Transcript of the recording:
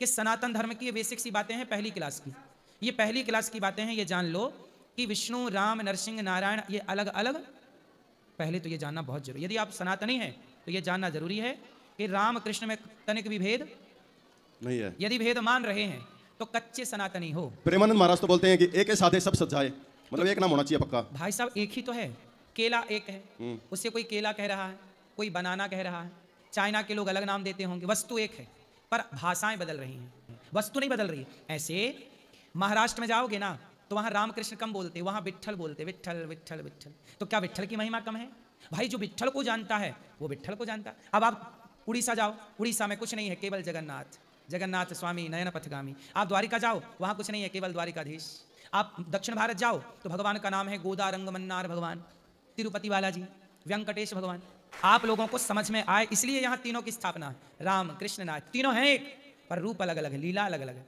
कि सनातन धर्म की ये बेसिक सी बातें हैं पहली क्लास की, ये पहली क्लास की बातें हैं। ये जान लो कि विष्णु, राम, नरसिंह, नारायण ये अलग अलग, पहले तो ये जानना बहुत जरूरी। यदि आप सनातनी हैं तो ये जानना जरूरी है कि राम कृष्ण में तनिक भी भेद नहीं है। यदि भेद मान रहे हैं तो कच्चे सनातनी हो। प्रेमानंद महाराज तो बोलते हैं कि एक के साथ सब सजाए, मतलब एक नाम होना चाहिए पक्का। भाई साहब एक ही तो है, केला एक है, उससे कोई केला कह रहा है, कोई बनाना कह रहा है। चाइना के लोग अलग नाम देते होंगे, वस्तु एक है पर भाषाएं बदल रही हैं, वस्तु नहीं बदल रही। ऐसे महाराष्ट्र में जाओगे ना तो वहां रामकृष्ण कम बोलते, वहां विट्ठल बोलते, विट्ठल विट्ठल विट्ठल। तो क्या विट्ठल की महिमा कम है? भाई जो विट्ठल को जानता है वो विट्ठल को जानता है। अब आप उड़ीसा जाओ, उड़ीसा में कुछ नहीं है, केवल जगन्नाथ, जगन्नाथ स्वामी नयन पथगामी। आप द्वारिका जाओ, वहां कुछ नहीं है, केवल द्वारिकाधीश। आप दक्षिण भारत जाओ तो भगवान का नाम है गोदारंग मन्नार भगवान, तिरुपति बालाजी, वेंकटेश भगवान। आप लोगों को समझ में आए इसलिए यहां तीनों की स्थापना है। राम कृष्ण नाथ तीनों हैं एक, पर रूप अलग अलग है, लीला अलग अलग है।